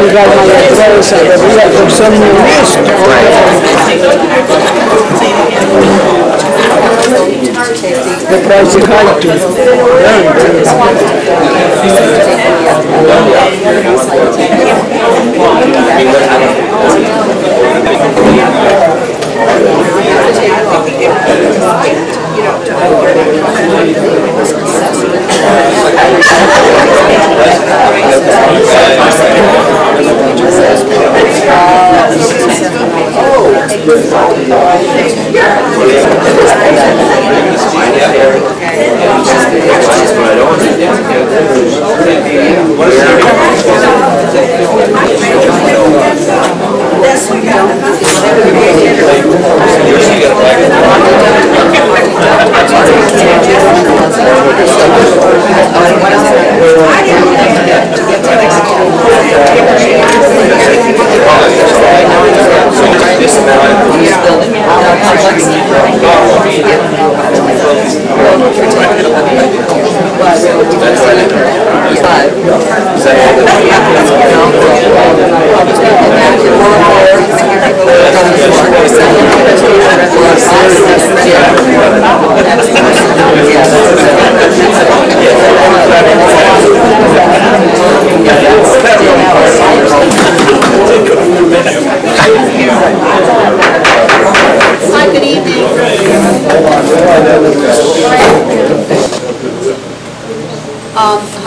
we got one like those, but we have for some new list. The price is high too.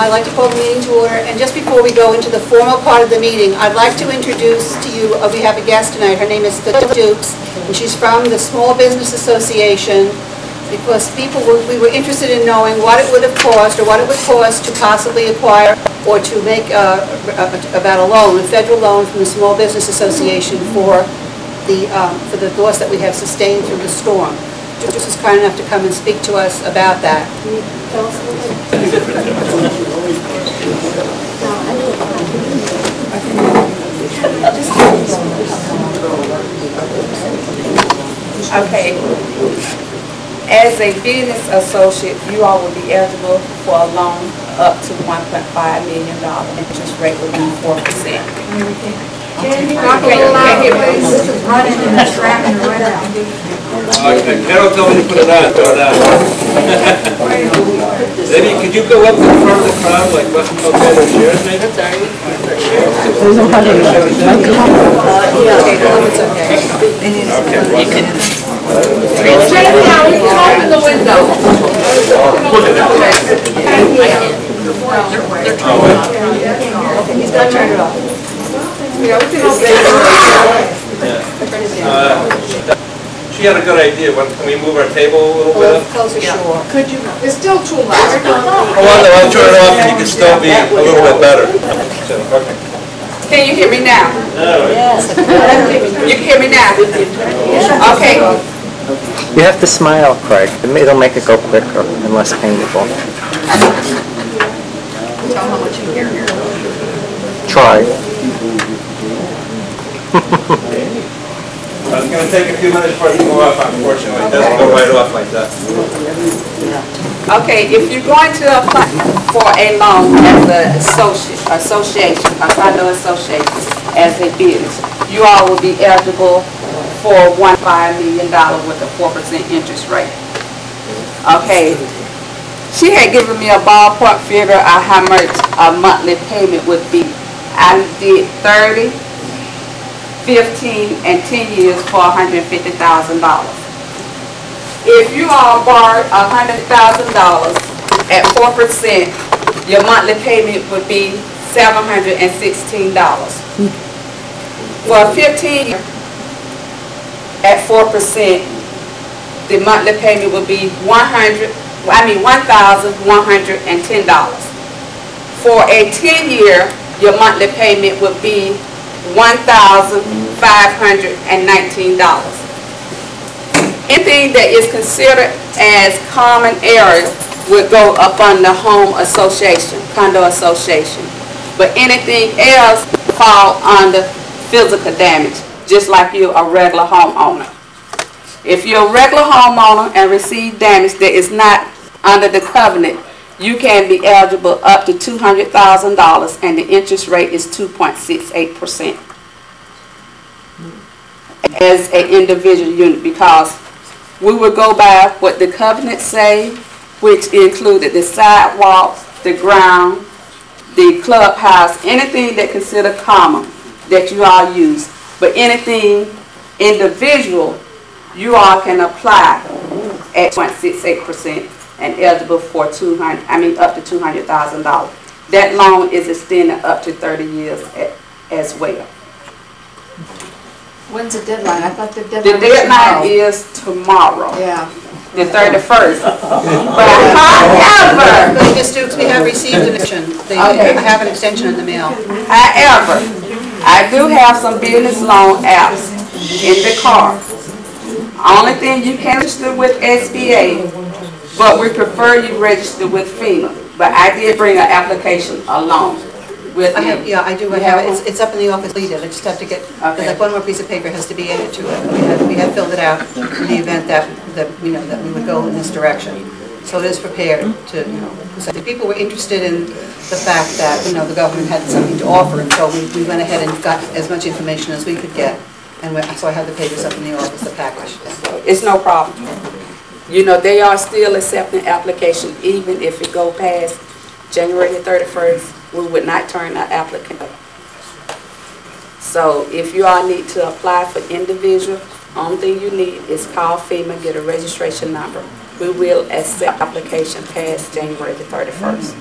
I'd like to call the meeting to order, and just before we go into the formal part of the meeting, I'd like to introduce to you, we have a guest tonight. Her name is Phil Dukes, and she's from the Small Business Association, because we were interested in knowing what it would have cost, or what it would cost to possibly acquire or to make about a loan, a federal loan from the Small Business Association for the loss that we have sustained through the storm. Dukes is kind enough to come and speak to us about that. Can you tell us a little bit? Okay. As a business associate, you all will be eligible for a loan up to $1.5 million. Interest rate will be 4%. Can you talk a little louder, please? This is running and it's wrapping right out. Carol told me to put it on. Maybe could you go up in front of the crowd, like what's okay, there's chairs maybe? That's all right. It's okay. Okay. You can. Jamie, now you can open the window. He's got to turn it off. She had a good idea. Can we move our table a little bit? Closer, sure. Could you? It's still too loud. Oh, I'll turn it off and you can still be a little bit better. Okay. Can you hear me now? Yes. You can hear me now? Okay. You have to smile, Craig. It'll make it go quicker and less painful. Tell how much you hear here. Try. It's going to take a few minutes for it to go off, unfortunately. It doesn't go right off like that. Okay, if you're going to apply for a loan as an association, a condo association, as a business, you all will be eligible for $1.5 million with a 4% interest rate. Okay, she had given me a ballpark figure of how much a monthly payment would be. I did 30, 15, and 10 years for $150,000. If you all borrowed $100,000 at 4%, your monthly payment would be $716. For 15 years at 4%, the monthly payment would be $1,110. For a 10-year, your monthly payment would be $1,519. Anything that is considered as common area would go up on the home association, condo association. But anything else fall under physical damage, just like you're a regular homeowner. If you're a regular homeowner and receive damage that is not under the covenant, you can be eligible up to $200,000, and the interest rate is 2.68% as an individual unit, because we would go by what the covenants say, which included the sidewalk, the ground, the clubhouse, anything that considered common that you all use. But anything individual, you all can apply at 0.68% and eligible for up to $200,000. That loan is extended up to 30 years as well. When's the deadline? I thought the The deadline was deadline tomorrow. is tomorrow, Yeah. the 31st. But however, Ms. Dukes, we have received an extension. They have an extension in the mail. However, I do have some business loan apps in the car. Only thing, you can register with SBA, but we prefer you register with FEMA. But I did bring an application along with I me. have, yeah, I do. I You have have it. It's up in the office. I just have to get, Okay. like one more piece of paper has to be added to it. We had filled it out in the event that we would go in this direction. So it is prepared to, so the people were interested in the fact that, the government had something to offer, and so we went ahead and got as much information as we could get. And so I have the papers up in the office, the package. It's no problem. They are still accepting application, even if it go past January the 31st, we would not turn the applicant. So if you all need to apply for individual, only thing you need is call FEMA, get a registration number. We will accept application past January the 31st.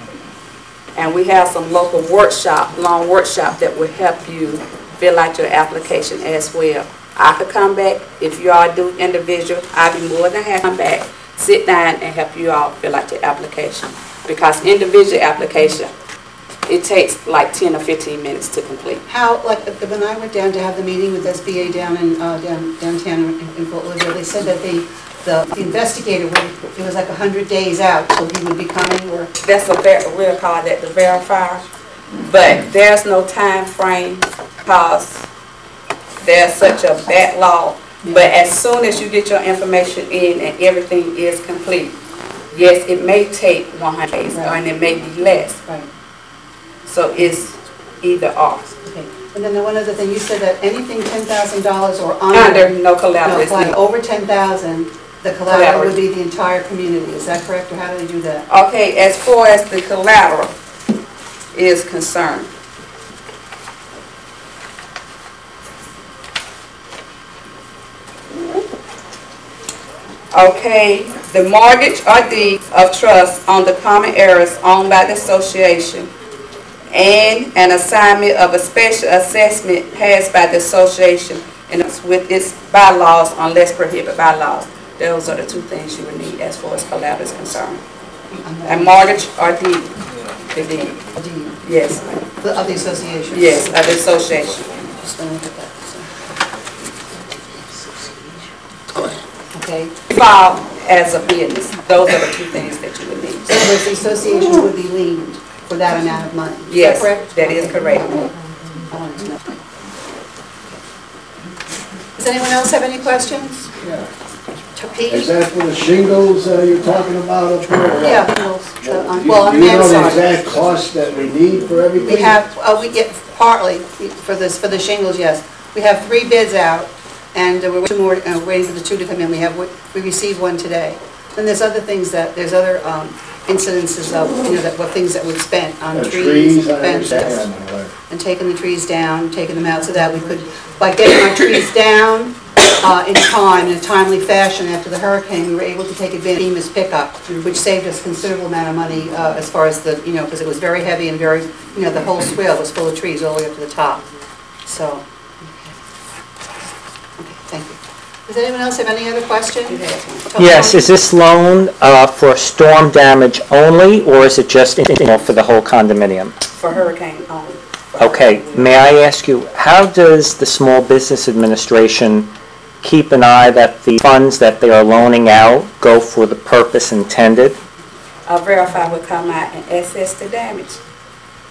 And we have some local long workshop that will help you fill out your application as well. I could come back, if you all do individual, I'd be more than happy to come back, sit down and help you all fill out your application. Because individual application, it takes like 10 or 15 minutes to complete. How, like, when I went down to have the meeting with SBA down in downtown in Fort Lauderdale, they said that the investigator it was like 100 days out, so he would be coming, or That's we'll call that the verifier. But there's no time frame because there's such a backlog. But as soon as you get your information in and everything is complete, yes, it may take 100 days, and it may be less. right? So it's either or. Okay. And then the one other thing, you said that anything $10,000 or Under no collateral. no, like over 10,000, the collateral would be the entire community. Is that correct, or how do they do that? Okay, as far as the collateral is concerned, okay, the mortgage or deed of trust on the common areas owned by the association and an assignment of a special assessment passed by the association and with its bylaws unless prohibited by laws. Those are the two things you would need as far as collateral is concerned. A mortgage or deed. The deed. Deed. Yes. Of the association? Yes, of the association. Just gonna look at that. Okay. File as a business. Those are the two things that you would need. So the association would be liened for that amount of money? Is Yes, that correct? that is correct. I wanted to know. Does anyone else have any questions? Yeah. Pete? Is that for the shingles you're talking about up there? Yeah, well, on Do you know the Mansard. exact cost that we need for everything? We have, we get partly for the shingles, yes. We have 3 bids out, and we're two more, waiting for the 2 to come in. We received 1 today. Then there's other things there's other incidences of, what things that we've spent on The trees, I fences, understand. and taking the trees down, taking them out so that we could, by getting our trees down in a timely fashion after the hurricane, we were able to take advantage of FEMA's pickup, which saved us a considerable amount of money as far as the, because it was very heavy and very, the whole swale was full of trees all the way up to the top. So, okay, thank you. Does anyone else have any other questions? Yes, is this loan for storm damage only, or is it just for the whole condominium? For hurricane only. Okay, may I ask you, how does the Small Business Administration keep an eye that the funds that they are loaning out go for the purpose intended? A verifier will come out and assess the damage.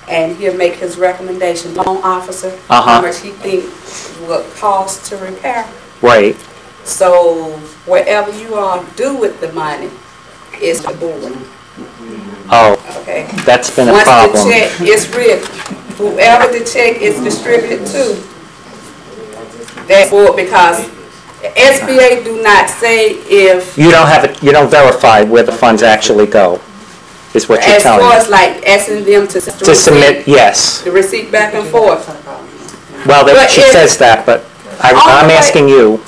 And he'll make his recommendation, loan officer, how much he thinks will cost to repair. Right. So whatever you all do with the money is the board. Oh, Okay. That's been a problem. Once the check is written, whoever the check is distributed to, that's for, because SBA do not say if, You don't have it, you don't verify where the funds actually go, is what you're as far telling as me. like asking them to To submit, yes. the receipt back and forth. Well, But she if- says that, but All I'm the way- asking you,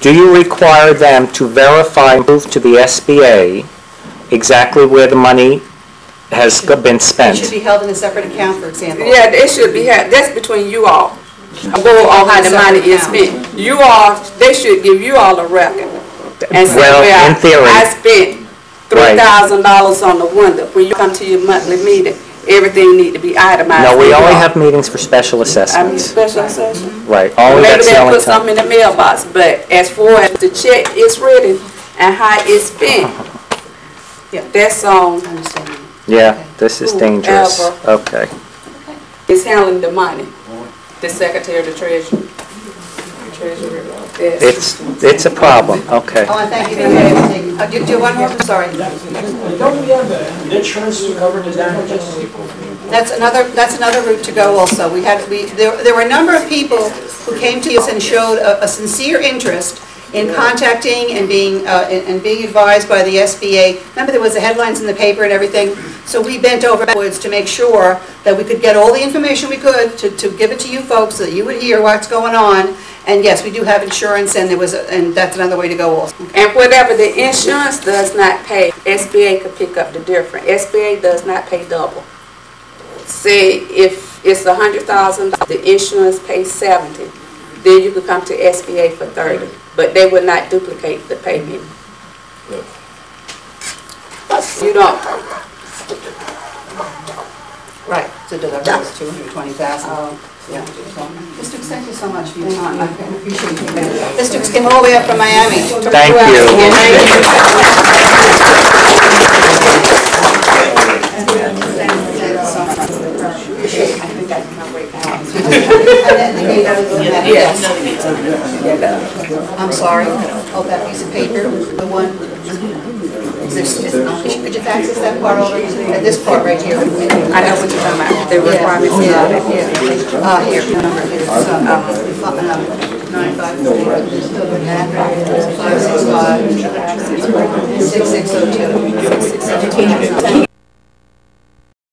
do you require them to verify and prove to the SBA exactly where the money has been It should spent? be held in a separate account, for example. Yeah, it should be, that's between you all. Go on how the money is spent. You all, they should give you all a record. And say, Well, well, in theory. I spent Right. $3,000 on the window. When you come to your monthly meeting, everything need to be itemized. No, we You only all- have meetings for special I mean, assessments. special session. Right, only Maybe that's the they'll only put something time. in the mailbox, but as far as the check is written and how it's spent, Yeah. that's on, I understand. Yeah, this is dangerous. Whoever. Okay. is handling the money. The Secretary of the Treasury. Treasurer. Yes. It's a problem, okay. I want to thank you for everything. Do you want more? Sorry. Don't we have insurance to cover the damages? That's another route to go also. There were a number of people who came to us and showed a sincere interest in contacting and being advised by the SBA. Remember, there was the headlines in the paper and everything? So we bent over backwards to make sure that we could get all the information we could to give it to you folks so that you would hear what's going on. And yes, we do have insurance, and that's another way to go also. And whatever the insurance does not pay, SBA could pick up the difference. SBA does not pay double. Say if it's $100,000, the insurance pays 70, then you could come to SBA for 30, but they would not duplicate the payment. You don't. Right, so that was 220,000. Yeah. Mr. Dukes, thank you so much for your time. I appreciate you. Mr. Dukes came all the way up from Miami. Thank you. I'm sorry. Oh, that piece of paper, the one. Could you fax us that part over? This part right here. I know what you're talking about, the requirements. Yeah. Here, the number is 954-565-6602.